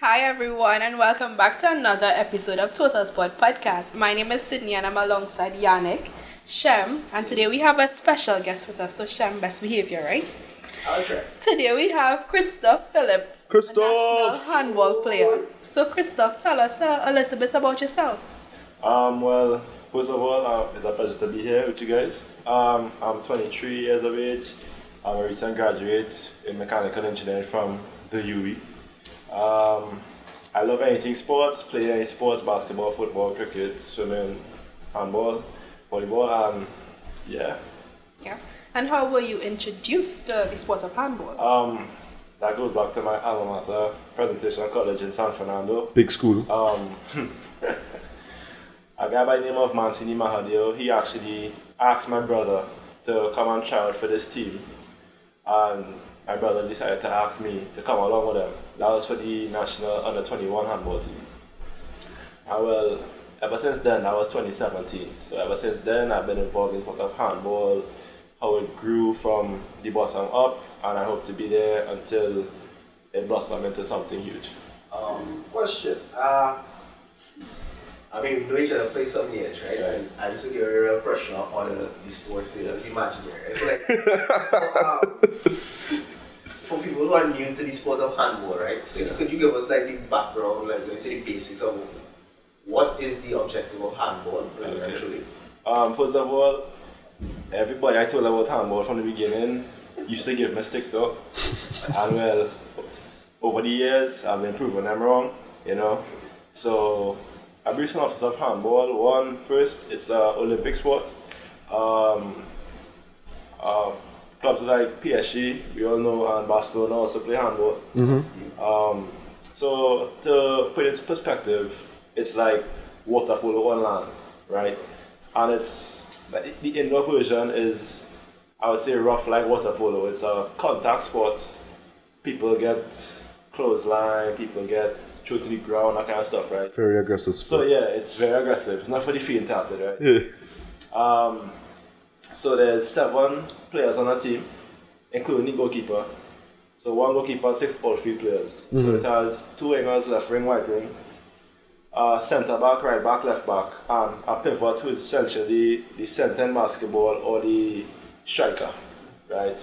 Hi everyone and welcome back to another episode of Total Sport Podcast. My name is Sydney and I'm alongside Yannick, Shem, and today we have a special guest with us. So Shem, best behavior, right? Okay. Today we have Christoff Phillip, a national handball player. So Christoff, tell us a little bit about yourself. Well, first of all, it's a pleasure to be here with you guys. I'm 23 years of age. I'm a recent graduate in mechanical engineering from the UE. I love anything sports, play any sports, basketball, football, cricket, swimming, handball, volleyball, and yeah. Yeah. And how were you introduced to the sport of handball? That goes back to my alma mater, Presentation College in San Fernando. Big school. A guy by the name of Mancini Mahadio, he actually asked my brother to come and try out for this team. And my brother decided to ask me to come along with him. That was for the national under-21 handball team. And well, ever since then, that was 2017. So ever since then, I've been involved in sport of handball, how it grew from the bottom up, and I hope to be there until it blossomed into something huge. Question. We know each other play some years, right? Right. And I just to give a real pressure on the sports here. It's imaginary. It's like for people who are new to the sport of handball, right? Could you give us like the background, like let's say the basics of what is the objective of handball, really, Okay. actually? First of all, everybody I told about handball from the beginning used to give me stick to. And well, over the years, I've been proving them wrong, you know. So, a brief synopsis of handball. First, it's an Olympic sport. Clubs like PSG, we all know, and Barcelona also play handball. So, to put it into perspective, it's like water polo on land, right? And the indoor version is, I would say, rough like water polo. It's a contact sport. People get clothesline, people get thrown to the ground, that kind of stuff, right? Very aggressive So sport. yeah, it's very aggressive. It's not for the faint-hearted, right? Yeah. So there's 7 players on a team, including the goalkeeper. So one goalkeeper and 6 outfield players. So it has 2 wingers, left wing, right wing, centre back, right back, left back, and a pivot who is essentially the center in basketball or the striker, right?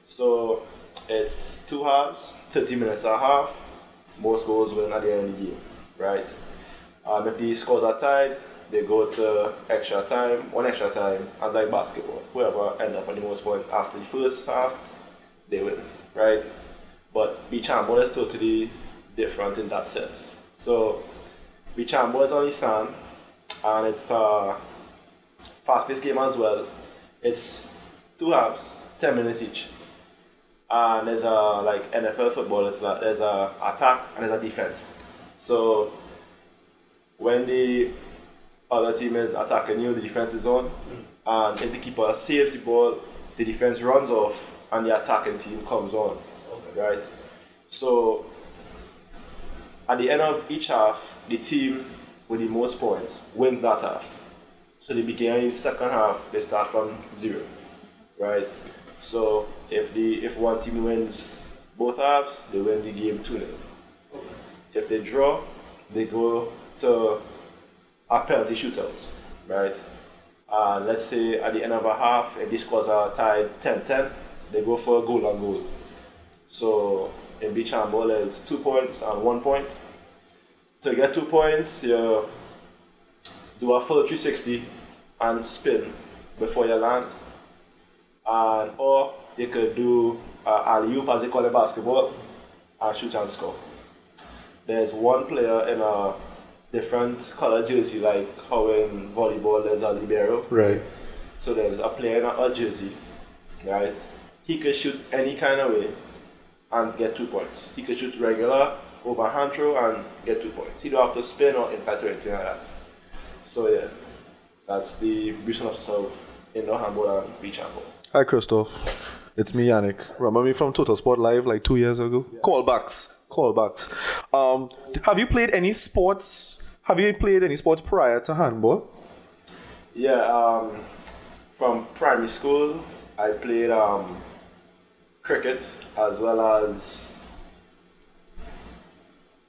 So it's 2 halves, 30 minutes a half. Most goals win at the end of the game, right? If the scores are tied, they go to extra time, 1 extra time, and like basketball, whoever ends up with the most points after the first half, they win, right? But beach handball is totally different in that sense. So beach handball is on the sand, and it's a fast-paced game as well. It's 2 halves, 10 minutes each. And there's like NFL football, there's a attack and there's a defense. So when the other team is attacking you, the defense is on, and if the keeper saves the ball, the defense runs off and the attacking team comes on, right? So at the end of each half, the team with the most points wins that half. So the beginning of the second half, they start from 0, right? So if one team wins both halves, they win the game 2-0. If they draw, they go to a penalty shootouts, right? Let's say at the end of a half, if the scores are tied 10-10, they go for a goal on goal. So in beach handball, there's 2 points and 1 point. To get 2 points, you do a full 360 and spin before you land. Or you could do alley-oop, as they call it, basketball, and shoot and score. There's one player in a different color jersey, like how in volleyball there's a libero. Right. So there's a player in a jersey, right? He could shoot any kind of way and get 2 points. He could shoot regular, over hand throw, and get 2 points. He don't have to spin or impact or anything like that. So yeah, that's the brief synopsis of indoor handball and beach handball. Hi, Christoff. It's me, Yannick. Remember me from Total Sport Live like 2 years ago? Yeah. Callbacks. Have you played any sports? Have you played any sports prior to handball? Yeah, from primary school, I played cricket as well as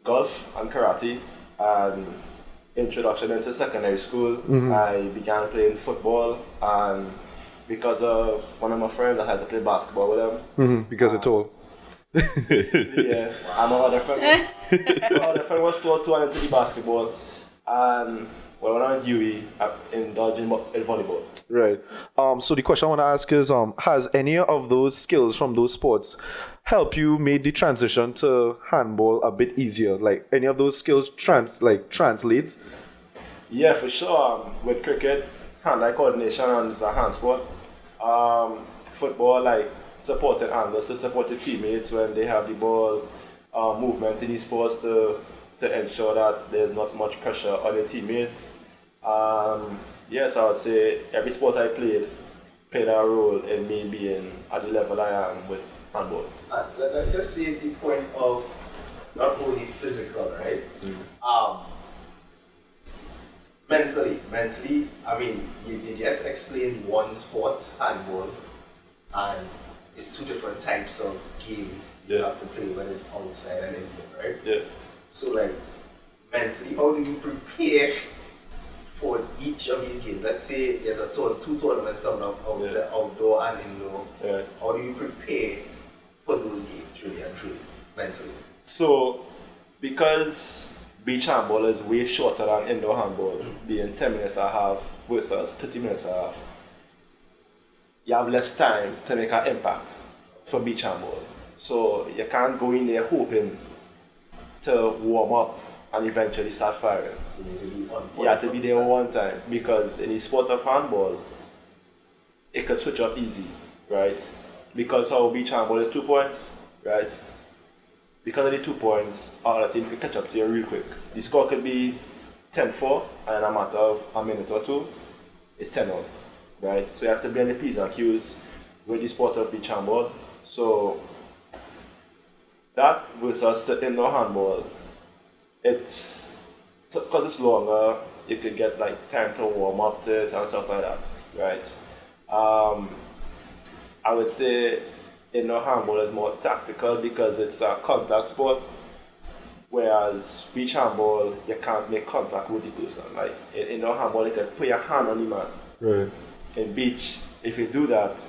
golf and karate, and introduction into secondary school, I began playing football, and because of one of my friends, I had to play basketball with them. Because it's all. Yeah, and my other friend was taught to into the basketball, and when I went to UE, I indulged in volleyball. Right. So the question I want to ask is, has any of those skills from those sports help you make the transition to handball a bit easier? Like any of those skills translate? Yeah, for sure. With cricket, hand-eye coordination and it's a hand sport. Football, like supporting handlers to support the teammates when they have the ball. Movement in these sports to ensure that there's not much pressure on your teammates. Yes, I would say every sport I played a role in me being at the level I am with handball. Let's just say the point of not only physical, right? Mentally, I mean, you just explained one sport, handball, and it's two different types of games you have to play when it's outside and indoor, right? Yeah. So, like, mentally, how do you prepare for each of these games? Let's say there's two tournaments coming up outside, outdoor and indoor. Yeah. How do you prepare for those games, really and truly, mentally? So, because beach handball is way shorter than indoor handball, being 10 minutes and a half versus 30 minutes and a half, you have less time to make an impact for beach handball. So you can't go in there hoping to warm up and eventually start firing. You have to be there one time, because in the sport of handball, it could switch up easy, right? Because how beach handball is 2 points, right? Because of the 2 points, all the team can catch up to you real quick. The score could be 10-4, and in a matter of a minute or two, it's 10-0, right? So you have to be on the P's and Q's with the sport of beach handball. So that versus the indoor handball, because it's longer, you could get like time to warm up to it and stuff like that, right? I would say indoor handball is more tactical because it's a contact sport, whereas beach handball, you can't make contact with the person. Like in indoor handball, you can put your hand on the man. Right. In beach, if you do that,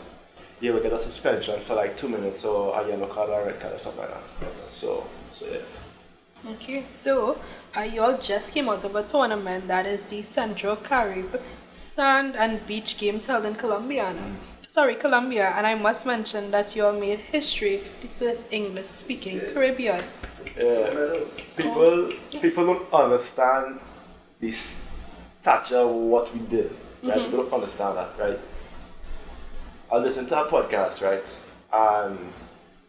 you will get a suspension for like 2 minutes or a yellow card or a red card or something like that. So yeah. Okay, so you all just came out of a tournament that is the Central Carib Sand and Beach Games held in Colombia, and I must mention that you all made history, the first English-speaking Caribbean. People don't understand the stature of what we did, right? People don't understand that, right? I listened to a podcast, right? And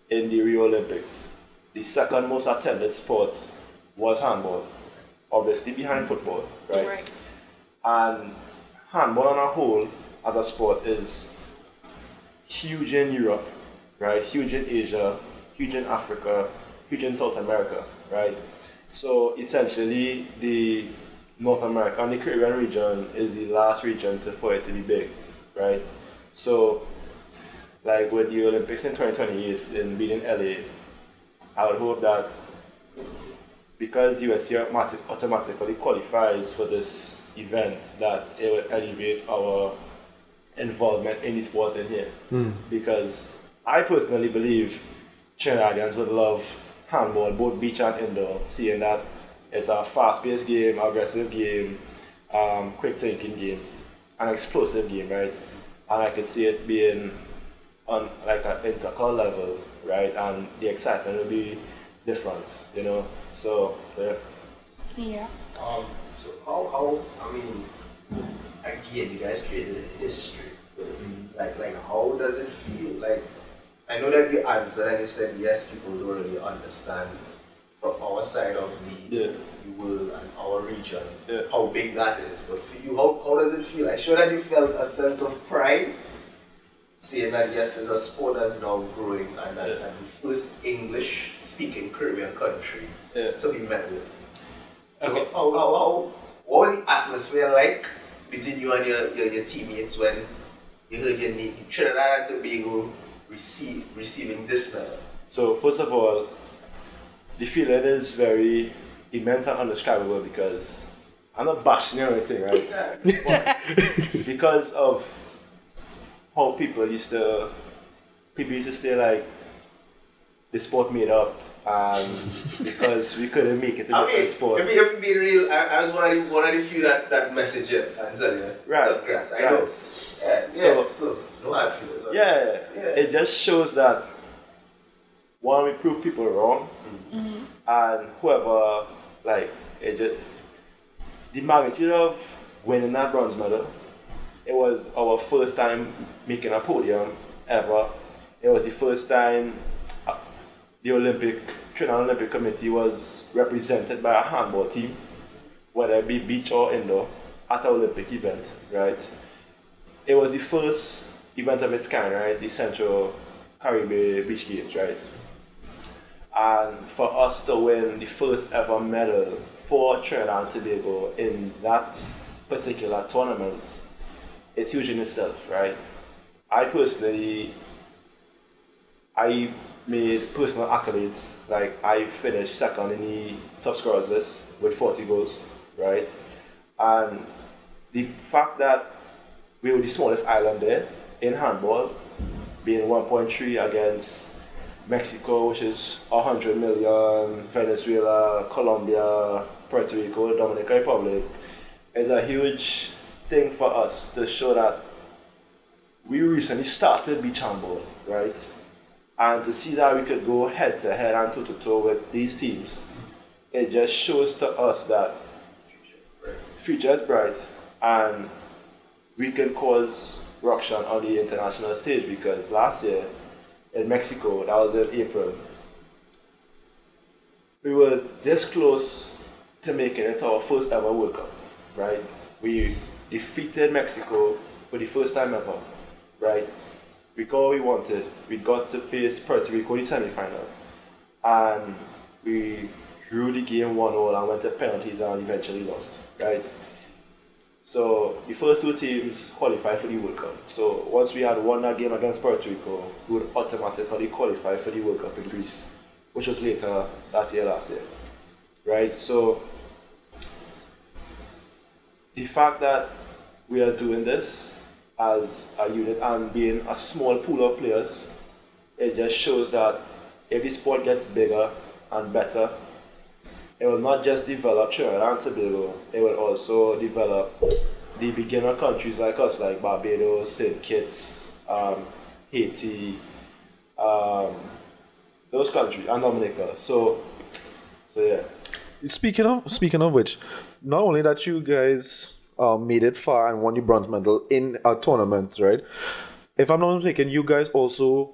in the Rio Olympics, the second most attended sport was handball, obviously behind football, right? And handball on a whole as a sport is huge in Europe, right? Huge in Asia, huge in Africa, huge in South America, right? So essentially the North America and the Caribbean region is the last region for it to be big, right? So like with the Olympics in 2028 in being in LA, I would hope that because USC automatically qualifies for this event, that it will elevate our involvement in the sport in here. Because I personally believe Trinidadians would love handball, both beach and indoor, seeing that it's a fast-paced game, aggressive game, quick thinking game, an explosive game, right? And I could see it being on like an intercol level, right? And the excitement will be different, you know. So yeah. Yeah. So how I mean, again, you guys created a history. Like how does it feel? Like I know that you answered and you said yes, people don't really understand from our side of the world and our region how big that is. But for you, how does it feel? I'm sure that you felt a sense of pride saying that yes, it's a sport that's now growing and the first English speaking Caribbean country to be met with. So what was the atmosphere like between you and your teammates when you heard your name, Trinidad and Tobago receiving this medal? So first of all, the feeling is very immense and undescribable because I'm not bashing or anything, right? But because of how people used to say like the sport made up and because we couldn't make it in different sports. If being real, I was one of the few that message it and tell you. Right. I know. Yeah. So no hard feelings. Yeah. It just shows that one, we prove people wrong, and whoever the magnitude of winning that bronze medal, it was our first time making a podium ever. It was the first time the Trinidad Olympic Committee was represented by a handball team, whether it be beach or indoor, at an Olympic event, right? It was the first event of its kind, right? The Central Caribbean Beach Games, right? And for us to win the first ever medal for Trinidad and Tobago in that particular tournament, it's huge in itself, right? I made personal accolades, like I finished second in the top scorers list with 40 goals, right? And the fact that we were the smallest island there in handball, being 1.3 against Mexico, which is 100 million, Venezuela, Colombia, Puerto Rico, Dominican Republic, is a huge thing for us to show that we recently started beach handball, right? And to see that we could go head to head and toe to toe with these teams, it just shows to us that future is bright and we can cause ruction on the international stage, because last year in Mexico, that was in April, we were this close to making it our first ever World Cup, right? We defeated Mexico for the first time ever, right? We got what we wanted. We got to face Puerto Rico in the semi-final, and we drew the game 1-1 and went to penalties and eventually lost, right? So the first two teams qualified for the World Cup. So once we had won that game against Puerto Rico, we would automatically qualify for the World Cup in Greece, which was later that year, last year, right? So the fact that we are doing this as a unit and being a small pool of players, it just shows that if the sport gets bigger and better, it will not just develop Trinidad and Tobago, it will also develop the beginner countries like us, like Barbados, St. Kitts, Haiti, those countries, and Dominica. So yeah. Speaking of which, not only that you guys made it far and won the bronze medal in a tournament, right? If I'm not mistaken, you guys also,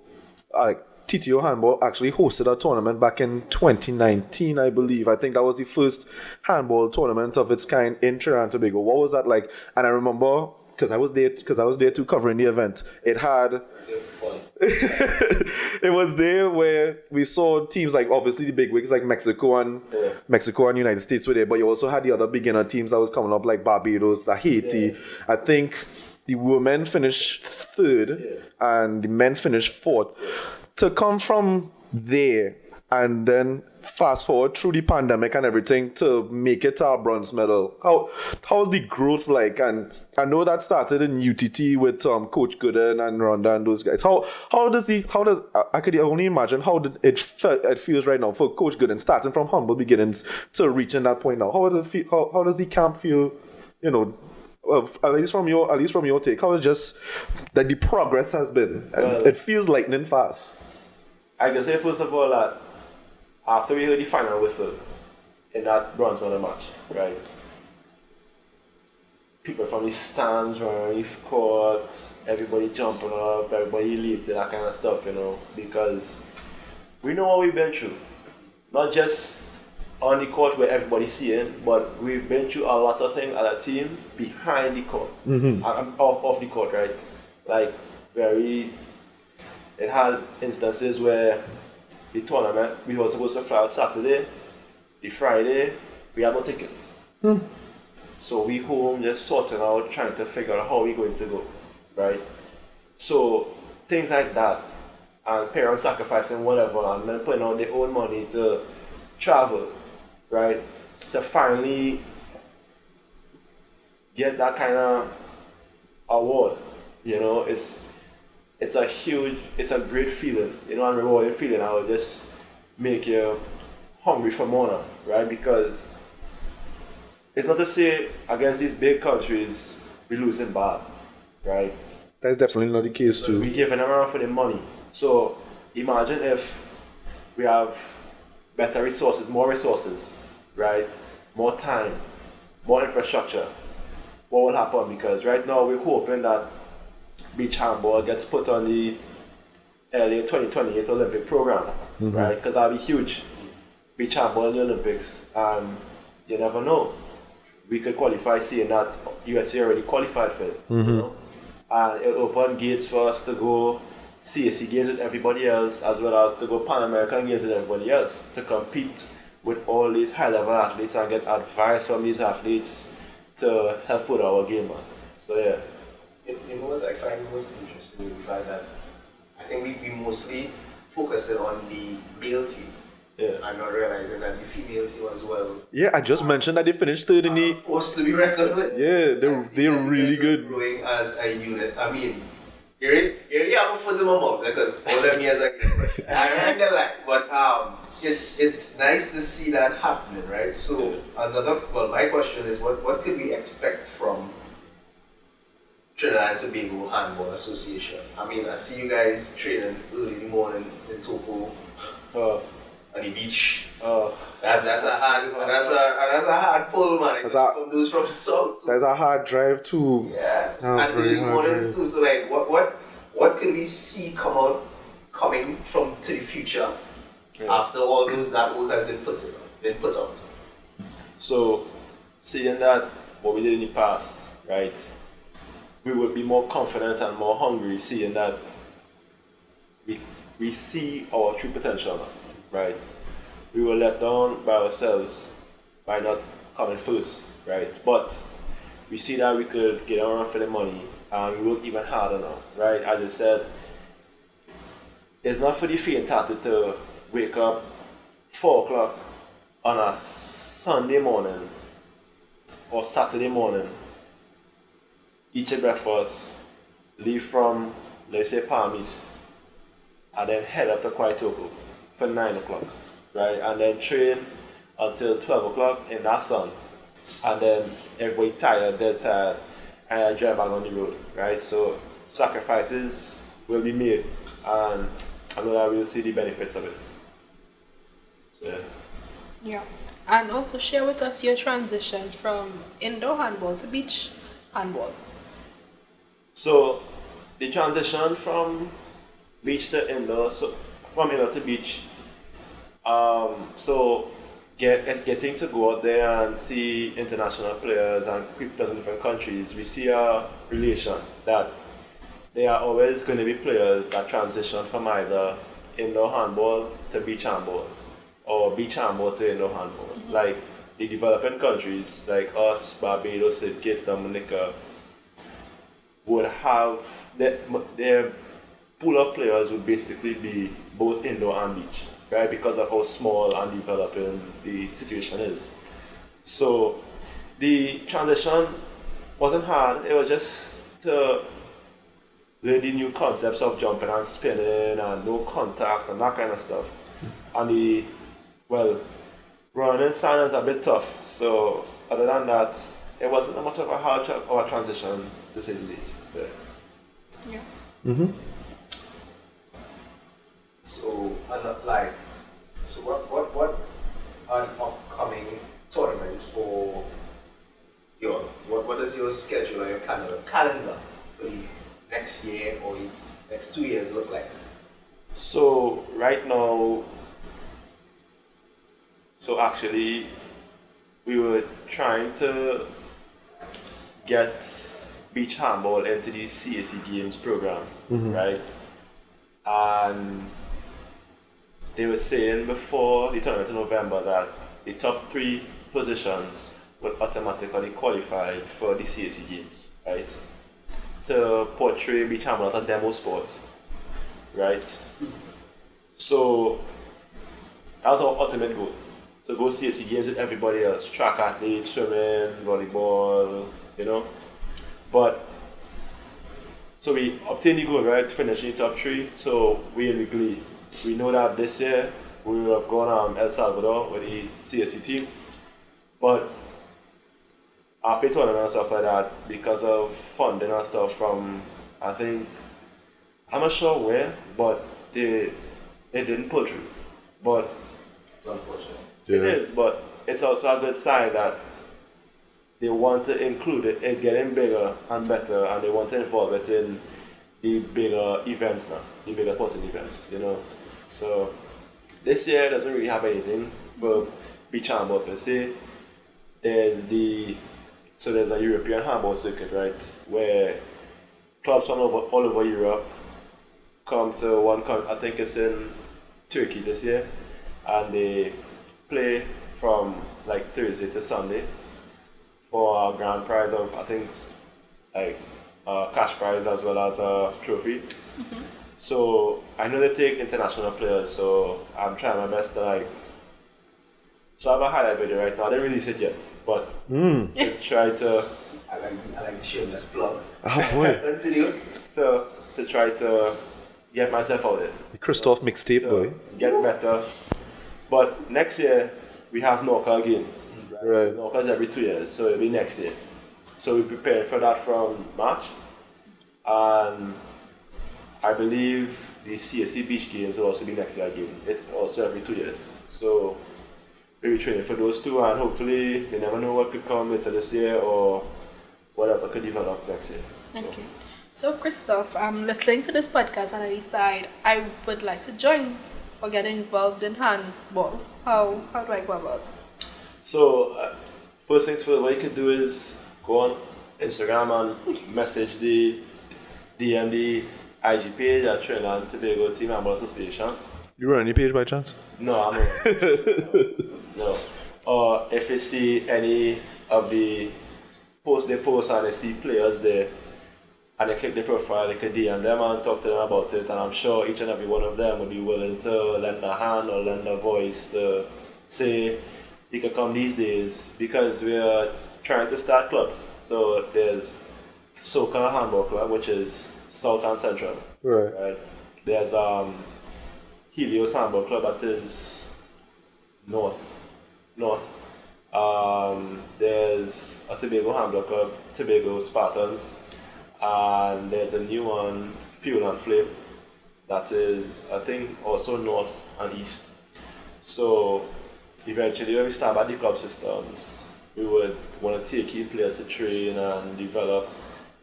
TTO Handball actually hosted a tournament back in 2019, I believe. I think that was the first handball tournament of its kind in Trinidad and Tobago. What was that like? And I remember, because I was there too covering the event. It had... It was there where we saw teams like obviously the big wigs like Mexico and United States were there, but you also had the other beginner teams that was coming up like Barbados, Haiti. Yeah. I think the women finished third and the men finished fourth. Yeah. To come from there and then fast forward through the pandemic and everything to make it our bronze medal, how was the growth like? And I know that started in UTT with Coach Gooden and Rhonda and those guys. I could only imagine how it feels right now for Coach Gooden starting from humble beginnings to reaching that point now. How does the camp feel? You know, at least from your take, how is just that the progress has been? Well, it feels lightning fast. I can say first of all that after we heard the final whistle in that bronze medal match, right? People from the stands running the court, everybody jumping up, everybody elated, that kind of stuff, you know, because we know what we've been through. Not just on the court where everybody's seeing, but we've been through a lot of things as a team behind the court, and off the court, right? Like it had instances where the tournament, we were supposed to fly out Saturday, the Friday, we had no tickets. So we home just sorting out, trying to figure out how we're going to go, right? So things like that, and parents sacrificing whatever, and then putting out their own money to travel, right? to finally get that kind of award, it's a great feeling, and rewarding feeling. I would just make you hungry for more now, right? Because it's not to say against these big countries we losing bad, right? That's definitely not the case too. We giving them around for the money. So imagine if we have better resources, more resources, right? More time, more infrastructure. What will happen? Because right now we're hoping that beach handball gets put on the early 2028 Olympic program, right? Because that'll be huge. Beach handball in the Olympics, and you never know. We could qualify, seeing that USA already qualified for it, and it'll open gates for us to go CSC games with everybody else, as well as to go Pan American games with everybody else, to compete with all these high level athletes and get advice from these athletes to help put our game on. So yeah. You know what I find most interesting is the fact that I think we mostly focusing on the male team. Yeah. I'm not realizing that the female team as well. Yeah, I just mentioned that they finished third in the. Forced to be reckoned with. Yeah, they're really good. Growing as a unit. I mean, you really have a foot in my mouth because all them years I remember like, but it's nice to see that happening, right? So my question is, what could we expect from Trinidad and Tobago Handball Association? I mean, I see you guys training early in the morning in Toko. On the beach. That's a hard pull, man. From those from south. So That's a hard drive too. yeah, and early mornings too. So like, what could we see coming from to the future after all that work has been put out? So, seeing that what we did in the past, right, we would be more confident and more hungry, seeing that we see our true potential now. Right, we were let down by ourselves by not coming first, right? But we see that we could get around for the money, and we work even harder now, right? As I said, it's not for the faint-hearted to wake up 4 o'clock on a Sunday morning or Saturday morning, eat your breakfast, leave from, let's say, Palmies, and then head up to Quintal for 9 o'clock, right? And then train until 12 o'clock in that sun. And then everybody tired, dead tired, and I drive back on the road, right? So sacrifices will be made, and I know that we'll see the benefits of it. So, yeah. Yeah. And also share with us your transition from indoor handball to beach handball. So the transition from beach to indoor, so from indoor to beach, so getting to go out there and see international players and people in different countries, we see a relation that there are always going to be players that transition from either indoor handball to beach handball or beach handball to indoor handball. Like the developing countries like us, Barbados, St. Kitts, Dominica, would have their pool of players would basically be both indoor and beach, right? Because of how small and developing the situation is. So the transition wasn't hard. It was just to learn the new concepts of jumping and spinning and no contact and that kind of stuff. And running in sand is a bit tough. So other than that, it wasn't that much of a hard transition, to say the least. So, yeah. Mm-hmm. So, what are upcoming tournaments for your, what is your schedule or your calendar for the next year or the next 2 years look like? So right now, so actually we were trying to get beach handball into the CAC Games program, right? And they were saying before the tournament in November that the top 3 positions would automatically qualify for the CAC Games, right? To portray beach handball as a demo sport, right? So that was our ultimate goal, to go CSC games with everybody else, track athletes, swimming, volleyball, you know. But so we obtained the gold, right? Finishing top 3. So we in the glee. We know that this year we will have gone El Salvador with the CSC team, but after tournament and stuff like that, because of funding and stuff from, I think, I'm not sure where, but it didn't pull through. But It's unfortunate. it is, but it's also a good sign that they want to include it. It's getting bigger and better, and they want to involve it in the bigger events now, the bigger sporting events, you know. So this year doesn't really have anything for beach handball per se. There's a European handball circuit, right, where clubs from all over Europe come to one country. I think it's in Turkey this year, and they play from like Thursday to Sunday for a grand prize of, I think, like a cash prize as well as a trophy. So I know they take international players, so I'm trying my best to so I have a highlight video right now. I didn't release it yet, but I try to I like the shameless plug. Oh boy. Continue. to try to get myself out there. The Christoff mixtape, To boy. get better. But next year we have NOCA again. Right. NOCA is every 2 years, so it'll be next year. So we prepared for that from March, and I believe the CSC Beach Games will also be next year again. It's also every 2 years. So we'll be training for those two, and hopefully you never know what could come later this year or whatever could develop next year. Okay. So, Christoff, I'm listening to this podcast and I decide I would like to join or get involved in handball. How do I go about it? So, first things first, what you can do is go on Instagram and message the DM the IG page at Trinidad and Tobago Team Handball Association. You run any page by chance? No, I'm not. No. Or if you see any of the posts they post and they see players there and they click the profile, they can DM them and talk to them about it, and I'm sure each and every one of them would be willing to lend a hand or lend a voice to say you can come these days, because we are trying to start clubs. So there's SoCal Handball Club, which is South and Central. Right. There's Helios Handball Club, that is north. There's a Tobago Handball Club, Tobago Spartans, and there's a new one, Fuel and Flame, that is, I think, also north and east. So eventually when we start at the club systems, we would want to take in players to train and develop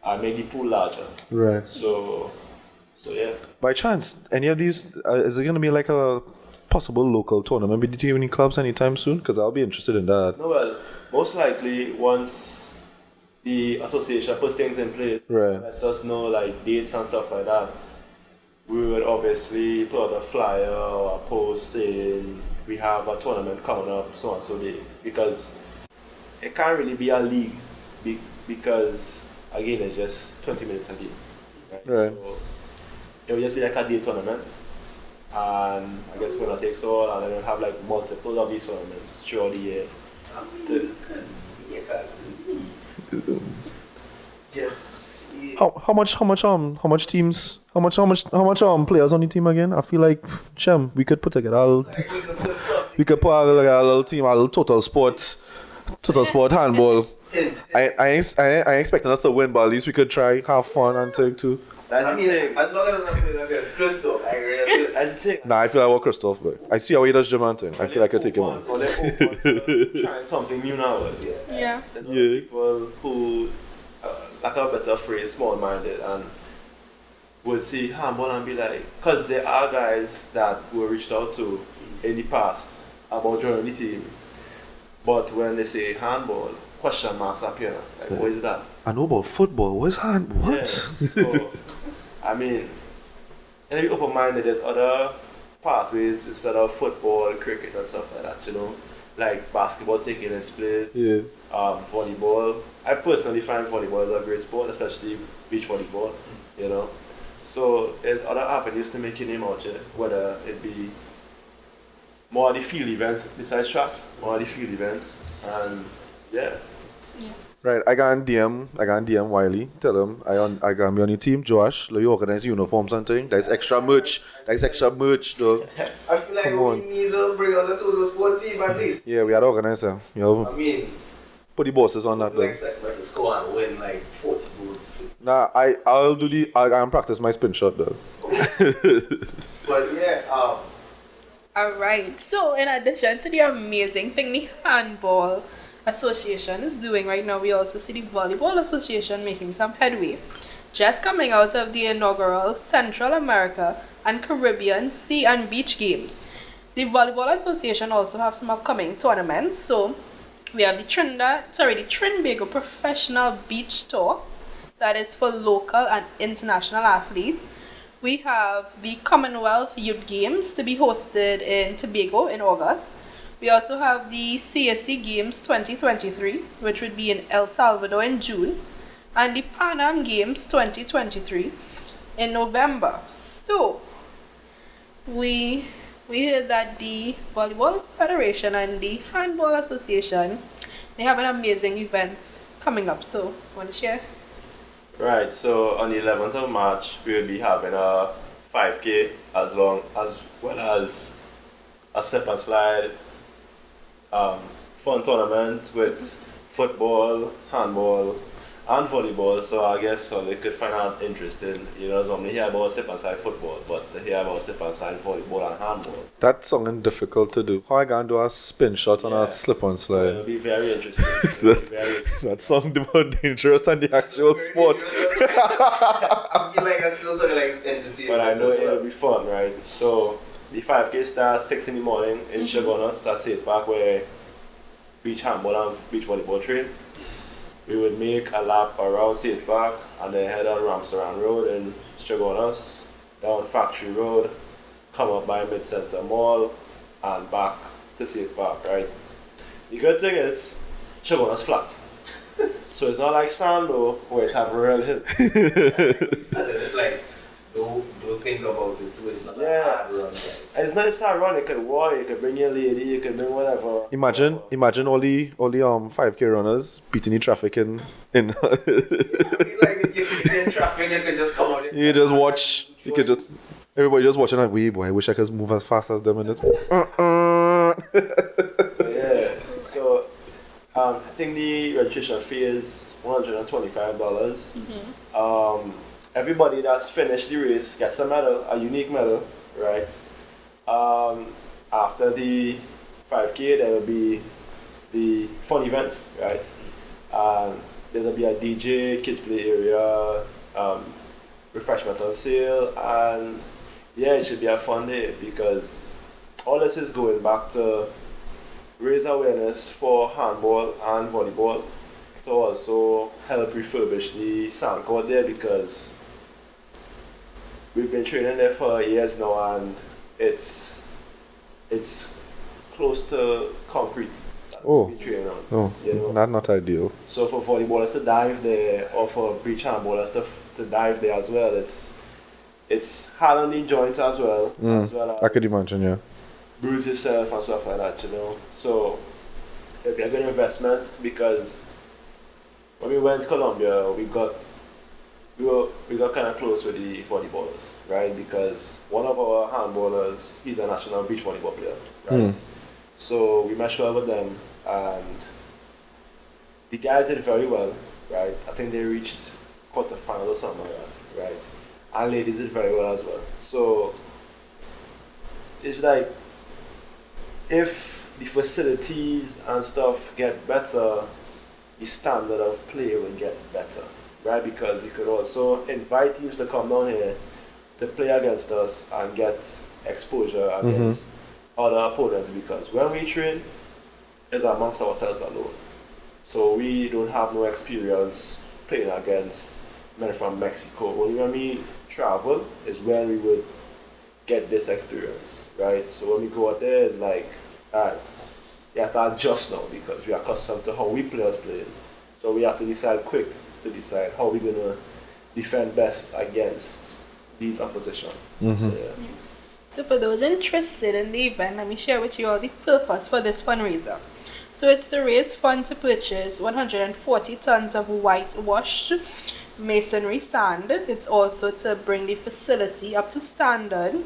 and make the pool larger. Right. So yeah. By chance, any of these, is it going to be like a possible local tournament between any clubs anytime soon? Because I'll be interested in that. No, well, most likely once the association puts things in place, Right. lets us know like dates and stuff like that, we would obviously put out a flyer or a post saying we have a tournament coming up, so and so day. Because it can't really be a league because again it's just 20 minutes a game. Right. So it will just be like a day tournament, and I guess we're gonna take so, and then we'll have like multiple of these tournaments throughout the year. Just How much teams, how much players on the team again? I feel like, Shem, we could put together a little, we could put a little team, a little total sport handball. I ain't expecting us to win, but at least we could try, have fun and take two. That's I the mean, thing. as long as I'm playing against Christoff, I really. That's the thing. Nah, I feel like what Christoff, but I see how he does gym and thing. I feel like I take him on. Or they're open to trying something new now. Yeah. There's a lot of people who, like a better phrase, small-minded, and would see handball and be like, because there are guys that were reached out to in the past about joining the team, but when they say handball, question marks appear. Like, what is that? I know about football. What's hand? What? Yeah. So, I mean, and be open-minded, there's other pathways instead of football, cricket and stuff like that, you know? Like basketball taking its place, Yeah. volleyball. I personally find volleyball is a great sport, especially beach volleyball, you know? So there's other avenues to make your name out here, whether it be more of the field events besides track, more of the field events, and yeah. Right, I got DM Wiley. Tell him I got me on your team, Joash. Like you organize uniforms and thing. There's extra merch. Though. I feel like Come we on. need to bring out the total sport team at least. Yeah, we had to organize them. You know, I mean, put the bosses on that you though. expect me to score and win like 40 goals. Nah, I'll practice my spin shot though. But yeah, Alright, so in addition to the amazing thing the Handball Association is doing right now, we also see the Volleyball Association making some headway. Just coming out of the inaugural Central America and Caribbean Sea and Beach Games, the Volleyball Association also have some upcoming tournaments. So we have the Trinbago Professional Beach Tour, that is for local and international athletes. We have the Commonwealth Youth Games to be hosted in Tobago in August. We also have the CSC Games 2023, which would be in El Salvador in June, and the Pan Am Games 2023 in November. So, we heard that the Volleyball Federation and the Handball Association, they have an amazing events coming up. So, want to share? Right, so on the 11th of March, we will be having a 5K as well as a step and slide fun tournament with football, handball, and volleyball. So I guess so they could find out interesting. You know, normally hear about step and slide football, but to hear about step and slide volleyball and handball. That's something difficult to do. How I gonna do a spin shot on a slip on So slide? it'll be very interesting. That's something more dangerous than the actual sport. I feel like I still sort of like entertainment. But I know as well. it'll be fun, right? So the 5K starts 6 in the morning in Chagonas at State Park, where beach handball and beach volleyball train. We would make a lap around State Park and then head on Ramnarine Road in Chagonas, down Factory Road, come up by Mid-Center Mall, and back to State Park, right? The good thing is, Chagonas flat. So it's not like Sando, where it have a real hill. Like, don't think about it too. It's not a hard run, guys. And it's not just a run, you can walk, you can bring your lady, you can bring whatever. Imagine all the 5K runners beating the traffic in. I mean, like, if you're in traffic, you can just come out. You just watch. You could just everybody just watching like, wee boy, I wish I could move as fast as them and it's Yeah. So I think the registration fee is $125. Everybody that's finished the race gets a medal, a unique medal, right? After the 5K, there will be the fun events, right? There will be a DJ, kids play area, refreshments on sale, and yeah, it should be a fun day because all this is going back to raise awareness for handball and volleyball, to also help refurbish the sand court there because we've been training there for years now and it's close to concrete. Oh. We train on, oh, you know? not ideal. So for volleyballers to dive there or for beach handballers to dive there as well, it's hard on the joints as well. As well as I could imagine, yeah. bruise yourself and stuff like that, you know. So it'll be a good investment because when we went to Colombia, we got kind of close with the volleyballers, right? Because one of our handballers, he's a national beach volleyball player, right? So we meshed well with them, and the guys did very well, right? I think they reached quarterfinal or something like that, right? And ladies did very well as well. So it's like if the facilities and stuff get better, the standard of play will get better, right? Because we could also invite teams to come down here to play against us and get exposure against other opponents, because when we train, it's amongst ourselves alone. So we don't have no experience playing against men from Mexico. Only when we travel is when we would get this experience, right? So when we go out there, it's like, alright, you have to adjust now because we are accustomed to how we players play. So we have to decide quick to decide how we're going to defend best against these opposition. So, yeah. So for those interested in the event, let me share with you all the purpose for this fundraiser. So it's to raise funds to purchase 140 tons of whitewashed masonry sand. It's also to bring the facility up to standard,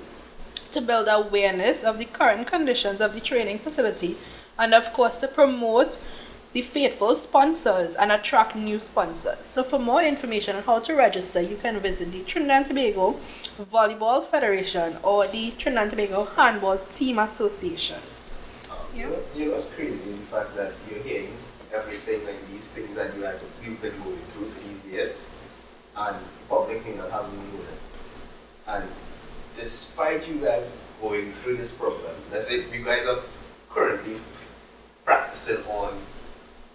to build awareness of the current conditions of the training facility, and of course to promote the faithful sponsors and attract new sponsors. So for more information on how to register, you can visit the Trinidad and Tobago Volleyball Federation or the Trinidad and Tobago Handball Team Association. You know what's crazy? The fact that you're hearing everything, like these things that you've been going through for these years, and the public may not have known it. And despite you guys going through this problem, let's say you guys are currently practicing on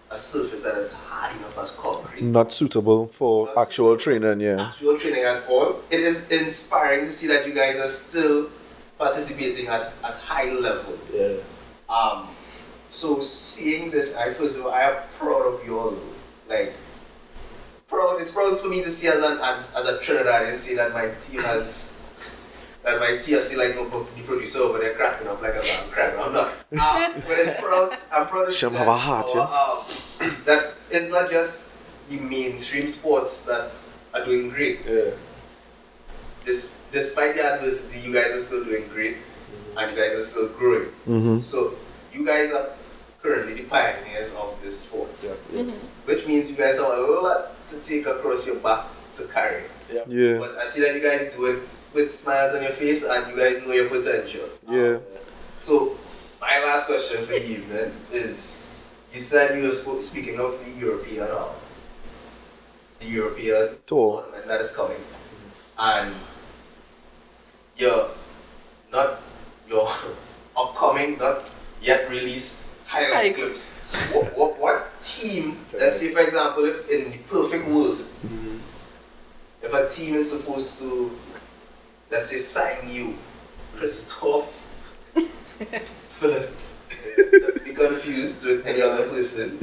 a surface that is hard enough as concrete. Not suitable for actual training, yeah. Actual training at all. It is inspiring to see that you guys are still participating at high level. Yeah. So seeing this, first of all, I am proud of you all. Like, proud. It's proud for me to see as a Trinidadian, see that my team has. That my team see like the producer over there cracking up like I'm cracking. I'm not. But it's proud. I'm proud to see Have a heart, yes. that it's not just the mainstream sports that are doing great. Yeah. Despite the adversity, you guys are still doing great, and you guys are still growing. Mm-hmm. So you guys are currently the pioneers of this sport, which means you guys have a lot to take across your back to carry. Yeah. But I see that you guys do it with smiles on your face, and you guys know your potential. Yeah. So my last question for the evening is: you said you were speaking of the European Tour tournament that is coming, and your upcoming, not yet released highlight clips. What team? Let's say, for example, if in the perfect world, if a team is supposed to, let's say, sign you, Christoff Phillip. Let's be confused with any other person.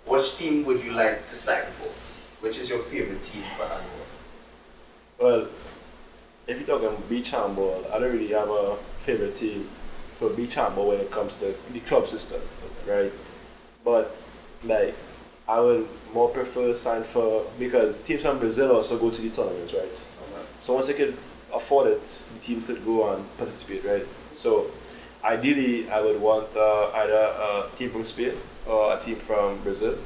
Which team would you like to sign for? Which is your favorite team for handball? Well, if you're talking beach handball, I don't really have a favorite team for beach handball when it comes to the club system, right? But like, I would more prefer sign for, because teams from Brazil also go to these tournaments, right? So once they could afford it, the team could go and participate, right? So ideally, I would want either a team from Spain or a team from Brazil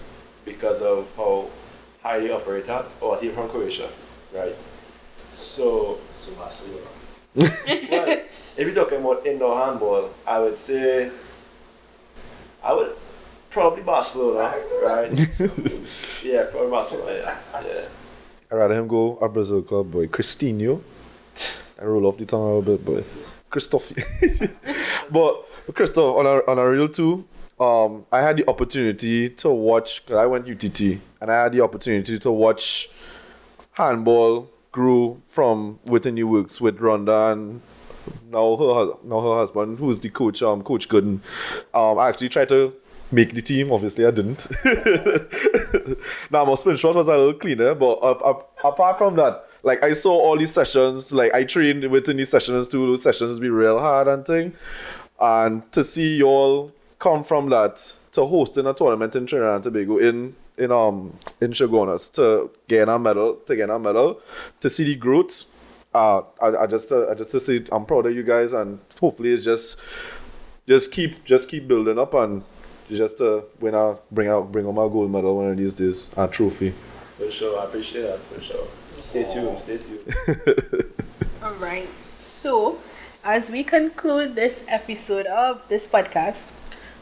because of how high they operate at, or a team from Croatia, right? So Barcelona. well, if you're talking about indoor handball, I would say I would probably Barcelona, right? Yeah, probably Barcelona. Yeah. I'd rather him go a Brazil club, boy. Cristinho. I roll off the tongue a little bit, boy. Christoff. But Christoff, on a real too, I had the opportunity to watch, because I went UTT, and I had the opportunity to watch handball grew from within the works with Rhonda and now her husband, who's the coach, Coach Gooden. I actually tried to make the team. Obviously, I didn't. Now, my spin shot was a little cleaner, but apart from that, like, I saw all these sessions, like, I trained within these sessions too. Those sessions be real hard and thing. And to see y'all come from that to hosting a tournament in Trinidad and Tobago in Chaguanas to gain a medal, to see the growth. I just to say I'm proud of you guys, and hopefully it's just keep building up, and just to bring home a gold medal one of these days, a trophy. For sure, I appreciate that, for sure. Stay tuned. All right. So, as we conclude this episode of this podcast,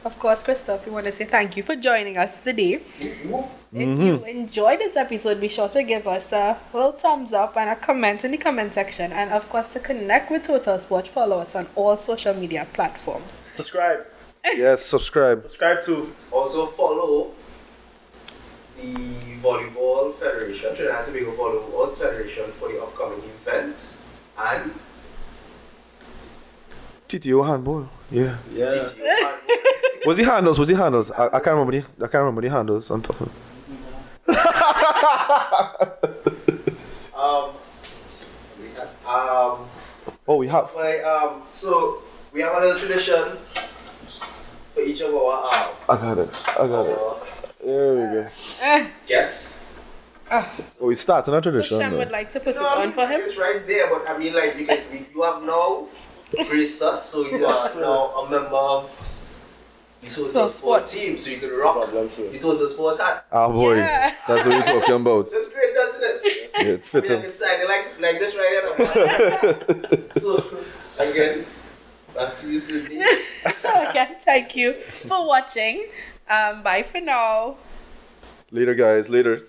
of course, Christoff, we want to say thank you for joining us today. If you enjoyed this episode, be sure to give us a little thumbs up and a comment in the comment section. And of course, to connect with Total Sport, follow us on all social media platforms. Subscribe. Yes, subscribe. Subscribe to. Also follow the Volleyball Federation, Trinidad and Tobago Volleyball Federation, for the upcoming event, and TTO Handball. Yeah. TTO Handball. Was the handles? I can't remember the handles on top of it. Oh, we have. So we have a little tradition for each of our I got it. There we go. guests. Oh, we starting a tradition. Shem though. would like to put it on for him. It's right there, but I mean, like you have now graced us, so you are now a member of the Total Sport team, so you can rock the Total Sport hat. Ah boy, Yeah. that's what we're talking about. Looks great, doesn't it? It fits I him. can sign it like this right here. So again, back to you, Sydney. So again, thank you for watching. Bye for now. Later, guys. Later.